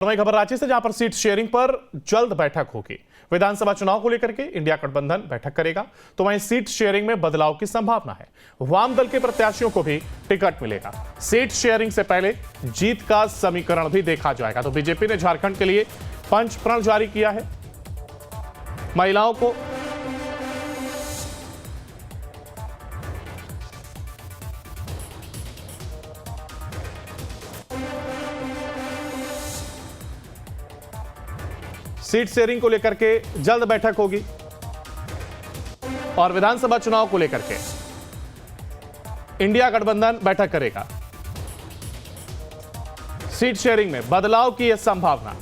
वहीं खबर रांची से, जहां पर सीट शेयरिंग पर जल्द बैठक होगी। विधानसभा चुनाव को लेकर के इंडिया गठबंधन बैठक करेगा, तो वहीं सीट शेयरिंग में बदलाव की संभावना है। वाम दल के प्रत्याशियों को भी टिकट मिलेगा। सीट शेयरिंग से पहले जीत का समीकरण भी देखा जाएगा। तो बीजेपी ने झारखंड के लिए पंच प्रण जारी किया है। महिलाओं को सीट शेयरिंग को लेकर के जल्द बैठक होगी और विधानसभा चुनाव को लेकर के इंडिया गठबंधन बैठक करेगा। सीट शेयरिंग में बदलाव की यह संभावना।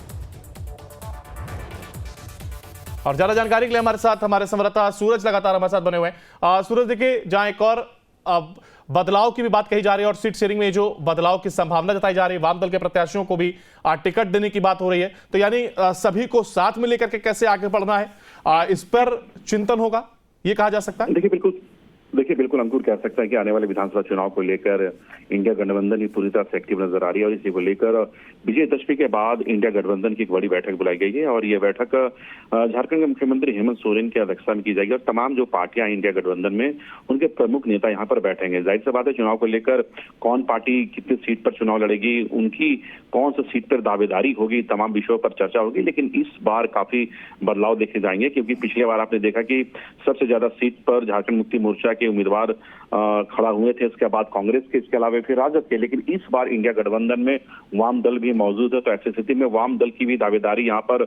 और ज्यादा जानकारी के लिए हमारे साथ हमारे संवाददाता सूरज लगातार हमारे साथ बने हुए हैं। सूरज, देखिए, जहां एक और बदलाव की भी बात कही जा रही है और सीट शेयरिंग में जो बदलाव की संभावना जताई जा रही है, वाम दल के प्रत्याशियों को भी टिकट देने की बात हो रही है, तो यानी सभी को साथ में लेकर के कैसे आगे बढ़ना है, इस पर चिंतन होगा, ये कहा जा सकता है। देखिए बिल्कुल अंकुर, कह सकता है कि आने वाले विधानसभा चुनाव को लेकर इंडिया गठबंधन ही पूरी तरह से एक्टिव नजर आ रही है और इसी को लेकर विजयदशमी के बाद इंडिया गठबंधन की एक बड़ी बैठक बुलाई गई है और ये बैठक झारखंड के मुख्यमंत्री हेमंत सोरेन की अध्यक्षता में की जाएगी और तमाम जो पार्टियां इंडिया गठबंधन में उनके प्रमुख नेता यहाँ पर बैठेंगे। जाहिर सी बात है, चुनाव को लेकर कौन पार्टी कितनी सीट पर चुनाव लड़ेगी, उनकी कौन सी सीट पर दावेदारी होगी, तमाम विषयों पर चर्चा होगी। लेकिन इस बार काफी बदलाव देखे जाएंगे क्योंकि पिछले बार आपने देखा कि सबसे ज्यादा सीट पर झारखंड मुक्ति मोर्चा के उम्मीदवार खड़ा हुए थे, इसके बाद कांग्रेस के, इसके अलावा फिर राजद के। लेकिन इस बार इंडिया गठबंधन में वाम दल भी मौजूद है, तो ऐसी स्थिति में वाम दल की भी दावेदारी यहाँ पर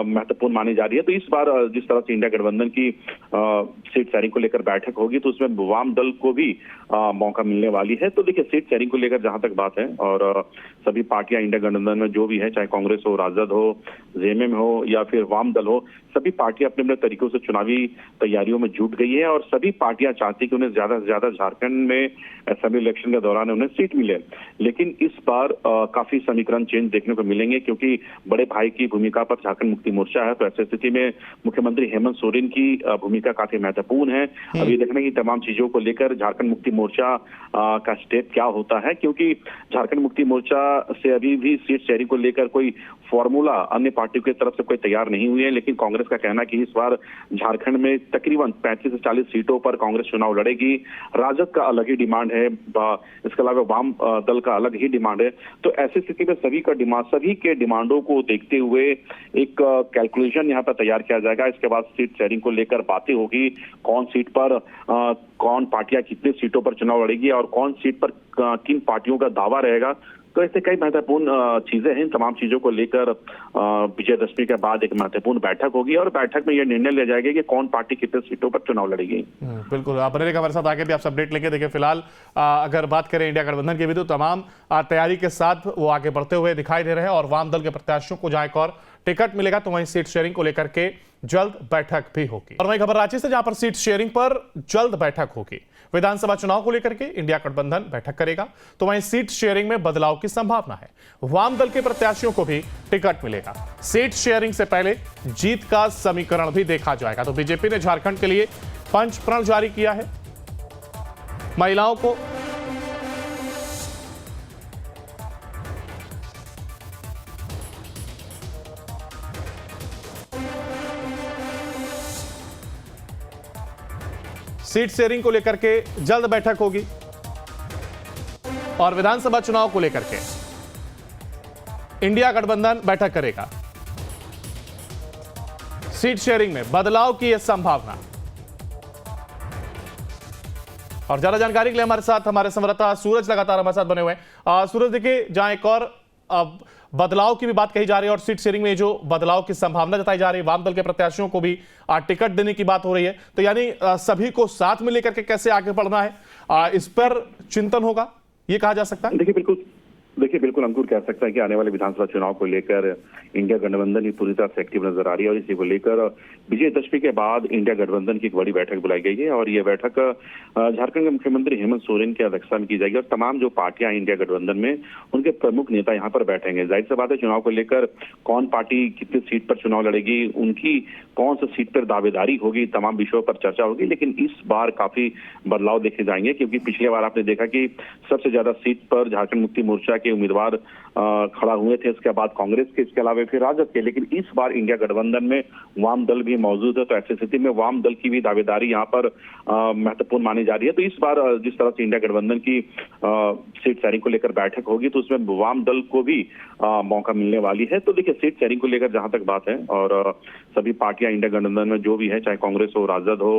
महत्वपूर्ण मानी जा रही है। तो इस बार जिस तरह से इंडिया गठबंधन की सीट शेयरिंग को लेकर बैठक होगी तो उसमें वाम दल को भी मौका मिलने वाली है। तो देखिए, सीट शेयरिंग को लेकर जहां तक बात है और सभी पार्टियां इंडिया गठबंधन में जो भी है, चाहे कांग्रेस हो, राजद हो, जेएमएम हो या फिर वाम दल हो, सभी पार्टियां अपने अपने तरीकों से चुनावी तैयारियों में जुट गई है और सभी पार्टियां चाहती कि उन्हें ज्यादा से ज्यादा झारखंड में असेंबली इलेक्शन के दौरान उन्हें सीट मिले। लेकिन इस बार काफी समीकरण चेंज देखने को मिलेंगे क्योंकि बड़े भाई की भूमिका पर झारखंड मुक्ति मोर्चा है, तो ऐसी स्थिति में मुख्यमंत्री हेमंत सोरेन की भूमिका काफी महत्वपूर्ण है। अब ये देखने की तमाम चीजों को लेकर झारखंड मुक्ति मोर्चा का स्टेप क्या होता है, क्योंकि झारखंड मुक्ति मोर्चा से अभी भी सीट शेयरिंग को लेकर कोई फॉर्मूला अन्य पार्टियों की तरफ से कोई तैयार नहीं हुई है। लेकिन कांग्रेस का कहना है कि इस बार झारखंड में तकरीबन 35 से 40 सीटों पर कांग्रेस चुनाव लड़ेगी। राजद का अलग ही डिमांड है, इसके अलावा वाम दल का अलग ही डिमांड है। तो ऐसी स्थिति में सभी के डिमांडों को देखते हुए एक कैलकुलेशन यहाँ पर तैयार किया जाएगा। इसके बाद सीट शेयरिंग को लेकर बातें होगी, कौन सीट पर कौन पार्टियां कितनी सीटों पर चुनाव लड़ेगी और कौन सीट पर किन पार्टियों का दावा रहेगा। तो ऐसे कई महत्वपूर्ण चीजें हैं। तमाम चीजों को लेकर विजयदशमी के बाद एक महत्वपूर्ण बैठक होगी और बैठक में यह निर्णय लिया जाएगा कि कौन पार्टी कितने सीटों पर चुनाव लड़ेगी। बिल्कुल, आप बने रहिएगा हमारे साथ, आगे भी आपसे अपडेट लेंगे। देखिए, फिलहाल अगर बात करें इंडिया गठबंधन की भी, तो तमाम तैयारी के साथ वो आगे बढ़ते हुए दिखाई दे रहे हैं और वाम दल के प्रत्याशियों को जहां एक और टिकट मिलेगा तो वहीं सीट शेयरिंग को लेकर के जल्द बैठक भी होगी। और वहीं खबर रांची से, जहां पर सीट शेयरिंग पर जल्द बैठक होगी। विधानसभा चुनाव को लेकर के इंडिया गठबंधन बैठक करेगा, तो वहीं सीट शेयरिंग में बदलाव की संभावना है। वाम दल के प्रत्याशियों को भी टिकट मिलेगा। सीट शेयरिंग से पहले जीत का समीकरण भी देखा जाएगा। तो बीजेपी ने झारखंड के लिए पंच प्रण जारी किया है। महिलाओं को सीट शेयरिंग को लेकर के जल्द बैठक होगी और विधानसभा चुनाव को लेकर के इंडिया गठबंधन बैठक करेगा। सीट शेयरिंग में बदलाव की यह संभावना। और ज्यादा जानकारी के लिए हमारे साथ हमारे संवाददाता सूरज लगातार हमारे साथ बने हुए हैं। सूरज, देखिए, जहां एक और बदलाव की भी बात कही जा रही है और सीट शेयरिंग में जो बदलाव की संभावना जताई जा रही है, वाम दल के प्रत्याशियों को भी टिकट देने की बात हो रही है, तो यानी सभी को साथ में लेकर के कैसे आगे बढ़ना है, इस पर चिंतन होगा, ये कहा जा सकता है। देखिए बिल्कुल अंकुर, कह सकता है कि आने वाले विधानसभा चुनाव को लेकर इंडिया गठबंधन ही पूरी तरह से एक्टिव नजर आ रही है और इसी को लेकर विजयदशमी के बाद इंडिया गठबंधन की एक बड़ी बैठक बुलाई गई है और ये बैठक झारखंड के मुख्यमंत्री हेमंत सोरेन की अध्यक्षता में की जाएगी और तमाम जो पार्टियां इंडिया गठबंधन में उनके प्रमुख नेता यहाँ पर बैठेंगे। जाहिर सी बात है, चुनाव को लेकर कौन पार्टी कितनी सीट पर चुनाव लड़ेगी, उनकी कौन सी सीट पर दावेदारी होगी, तमाम विषयों पर चर्चा होगी। लेकिन इस बार काफी बदलाव देखे जाएंगे क्योंकि पिछले बार आपने देखा कि सबसे ज्यादा सीट पर झारखंड मुक्ति मोर्चा के उम्मीदवार खड़ा हुए थे, इसके बाद कांग्रेस के, इसके अलावा फिर राजद के। लेकिन इस बार इंडिया गठबंधन में वाम दल भी मौजूद है, तो ऐसी स्थिति में वाम दल की भी दावेदारी यहाँ पर महत्वपूर्ण मानी जा रही है। तो इस बार जिस तरह से इंडिया गठबंधन की सीट शेयरिंग को लेकर बैठक होगी, तो उसमें वाम दल को भी मौका मिलने वाली है। तो देखिए, सीट शेयरिंग को लेकर जहां तक बात है, और सभी पार्टियां इंडिया गठबंधन में जो भी है, चाहे कांग्रेस हो, राजद हो,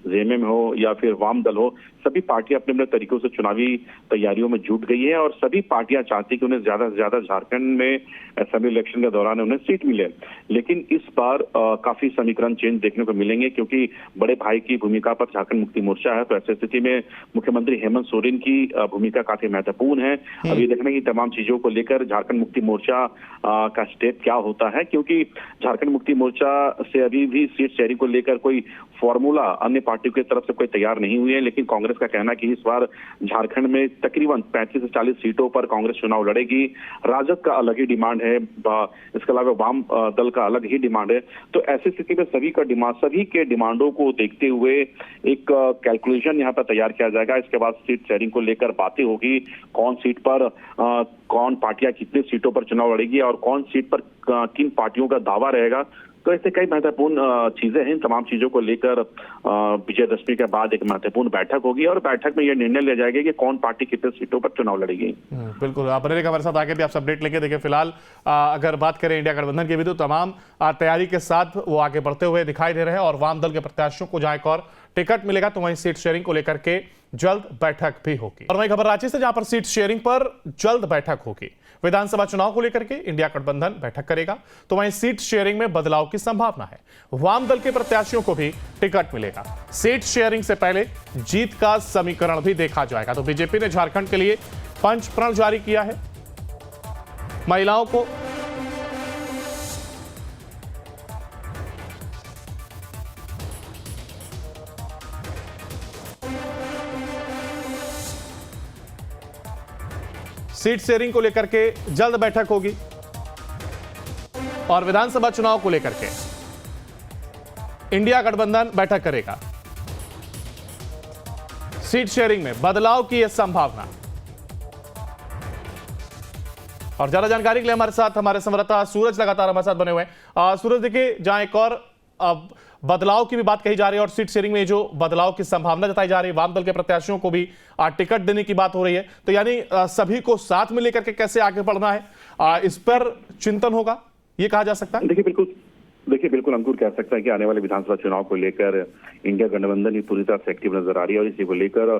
जेएमएम हो या फिर वाम दल हो, सभी पार्टियां अपने अपने तरीकों से चुनावी तैयारियों में जुट गई है और सभी पार्टियां चाहती कि उन्हें ज्यादा से ज्यादा झारखंड में असेंबली इलेक्शन के दौरान उन्हें सीट मिले। लेकिन इस बार काफी समीकरण चेंज देखने को मिलेंगे, क्योंकि बड़े भाई की भूमिका पर झारखंड मुक्ति मोर्चा है। तो ऐसी स्थिति में मुख्यमंत्री हेमंत सोरेन की भूमिका काफी महत्वपूर्ण है। अब ये देखने की तमाम चीजों को लेकर झारखंड मुक्ति मोर्चा का स्टेप क्या होता है, क्योंकि झारखंड मुक्ति मोर्चा से अभी भी सीट शेयरिंग को लेकर कोई फॉर्मूला अन्य पार्टियों की तरफ से कोई तैयार नहीं हुई है। लेकिन कांग्रेस का कहना है कि इस बार झारखंड में तकरीबन 35 से 40 सीटों पर कांग्रेस चुनाव लड़ेगी। राजद का अलग ही डिमांड है, इसके अलावा वाम दल का अलग ही डिमांड है। तो ऐसी स्थिति में सभी के डिमांडों को देखते हुए एक कैलकुलेशन यहाँ पर तैयार किया जाएगा। इसके बाद सीट शेयरिंग को लेकर बातें होगी, कौन सीट पर कौन पार्टियां कितनी सीटों पर चुनाव लड़ेगी और कौन सीट पर किन पार्टियों का दावा रहेगा। तो ऐसे कई महत्वपूर्ण चीजें हैं। तमाम चीजों को लेकर विजयदशमी के बाद एक महत्वपूर्ण बैठक होगी और बैठक में यह निर्णय लिया जाएगा कि कौन पार्टी कितने सीटों पर चुनाव लड़ेगी। बिल्कुल, आप बने रहिएगा हमारे साथ, आगे भी आप अपडेट लेके देखिए। फिलहाल अगर बात करें इंडिया गठबंधन की भी, तो तमाम तैयारी के साथ वो आगे बढ़ते हुए दिखाई दे रहे हैं और वाम दल के प्रत्याशियों को जहां एक और टिकट मिलेगा, तो वहीं सीट शेयरिंग को लेकर के जल्द बैठक भी होगी। और वहीं खबर रांची से, जहां पर सीट शेयरिंग पर जल्द बैठक होगी। विधानसभा चुनाव को लेकर के इंडिया गठबंधन बैठक करेगा, तो वहीं सीट शेयरिंग में बदलाव की संभावना है। वाम दल के प्रत्याशियों को भी टिकट मिलेगा। सीट शेयरिंग से पहले जीत का समीकरण भी देखा जाएगा। तो बीजेपी ने झारखंड के लिए पंच प्रण जारी किया है। महिलाओं को सीट शेयरिंग को लेकर के जल्द बैठक होगी और विधानसभा चुनाव को लेकर के इंडिया गठबंधन बैठक करेगा। सीट शेयरिंग में बदलाव की यह संभावना। और ज्यादा जानकारी के लिए हमारे साथ हमारे संवाददाता सूरज लगातार हमारे साथ बने हुए हैं। सूरज, देखिए, जहां एक और बदलाव की भी बात कही जा रही है और सीट शेयरिंग में जो बदलाव की संभावना जताई जा रही है, वाम दल के प्रत्याशियों को भी टिकट देने की बात हो रही है, तो यानी सभी को साथ में लेकर के कैसे आगे बढ़ना है, इस पर चिंतन होगा, ये कहा जा सकता है। देखिए बिल्कुल अंकुर कह सकता है कि आने वाले विधानसभा चुनाव को लेकर इंडिया गठबंधन ही पूरी तरह से एक्टिव नजर आ रही है और इसी को लेकर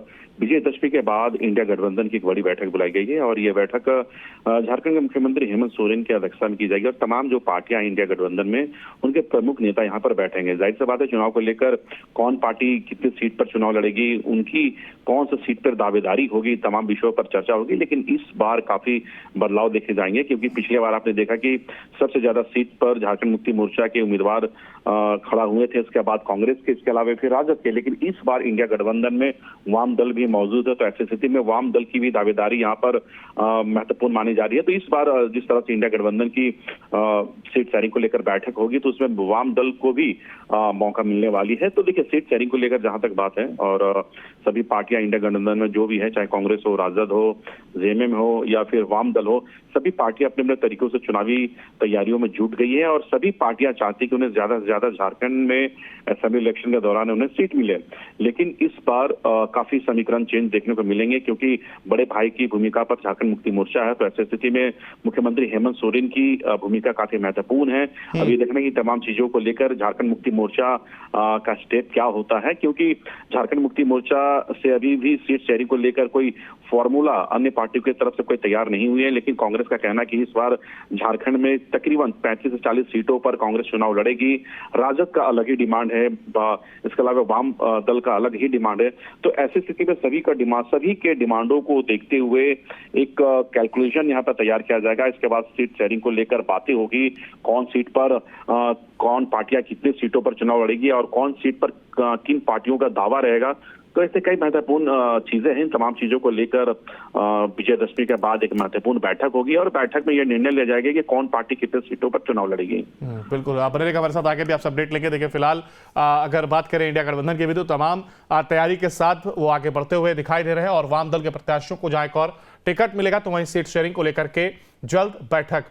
विजयदशमी के बाद इंडिया गठबंधन की एक बड़ी बैठक बुलाई गई है और ये बैठक झारखंड के मुख्यमंत्री हेमंत सोरेन की अध्यक्षता में की जाएगी और तमाम जो पार्टियां इंडिया गठबंधन में उनके प्रमुख नेता यहाँ पर बैठेंगे। जाहिर सी बात है, चुनाव को लेकर कौन पार्टी कितनी सीट पर चुनाव लड़ेगी, उनकी कौन सी सीट पर दावेदारी होगी, तमाम विषयों पर चर्चा होगी। लेकिन इस बार काफी बदलाव देखे जाएंगे, क्योंकि पिछले बार आपने देखा कि सबसे ज्यादा सीट पर झारखंड मुक्ति मोर्चा के उम्मीदवार खड़ा हुए थे, इसके बाद कांग्रेस के, इसके अलावा फिर राजद के। लेकिन इस बार इंडिया गठबंधन में वाम दल भी मौजूद है, तो ऐसी स्थिति में वाम दल की भी दावेदारी यहाँ पर महत्वपूर्ण मानी जा रही है। तो इस बार जिस तरह से इंडिया गठबंधन की सीट शेयरिंग को लेकर बैठक होगी, तो उसमें वाम दल को भी मौका मिलने वाली है। तो देखिए, सीट शेयरिंग को लेकर जहां तक बात है, और सभी पार्टियां इंडिया गठबंधन में जो भी है, चाहे कांग्रेस हो, राजद हो, जेएमएम हो या फिर वाम दल हो, सभी पार्टियां अपने अपने तरीकों से चुनावी तैयारियों में जुट गई है और सभी पार्टियां चाहती कि उन्हें ज्यादा से ज्यादा झारखंड में असेंबली इलेक्शन के दौरान उन्हें सीट मिले। लेकिन इस बार काफी समीकरण चेंज देखने को मिलेंगे, क्योंकि बड़े भाई की भूमिका पर झारखंड मुक्ति मोर्चा है। तो ऐसी स्थिति में मुख्यमंत्री हेमंत सोरेन की भूमिका काफी महत्वपूर्ण है। अब ये देखने की तमाम चीजों को लेकर झारखंड मुक्ति मोर्चा का स्टेप क्या होता है, क्योंकि झारखंड मुक्ति मोर्चा से अभी भी सीट शेयरिंग को लेकर कोई फॉर्मूला अन्य पार्टियों की तरफ से कोई तैयार नहीं हुई है। लेकिन कांग्रेस का कहना है कि इस बार झारखंड में तकरीबन 35 से 40 सीटों पर कांग्रेस चुनाव लड़ेगी। राजद का अलग ही डिमांड है, इसके अलावा वाम दल का अलग ही डिमांड है। तो ऐसी स्थिति में सभी के डिमांडों को देखते हुए एक कैलकुलेशन यहाँ पर तैयार किया जाएगा। इसके बाद सीट शेयरिंग को लेकर बातें होगी, कौन सीट पर कौन पार्टियां कितनी सीटों पर चुनाव लड़ेगी और कौन सीट पर किन पार्टियों का दावा रहेगा। तो ऐसे कई महत्वपूर्ण चीजें हैं। तमाम चीजों को लेकर विजयदशमी के बाद एक महत्वपूर्ण बैठक होगी और बैठक में यह निर्णय लिया जाएगा कि कौन पार्टी कितने सीटों पर चुनाव लड़ेगी। बिल्कुल, आप बने रहिएगा हमारे साथ, आगे भी आप अपडेट लेके देखिए। फिलहाल अगर बात करें इंडिया गठबंधन की भी, तो तमाम तैयारी के साथ वो आगे बढ़ते हुए दिखाई दे रहे हैं और वाम दल के प्रत्याशियों को जहां एक और टिकट मिलेगा तो वहीं सीट शेयरिंग को लेकर के जल्द बैठक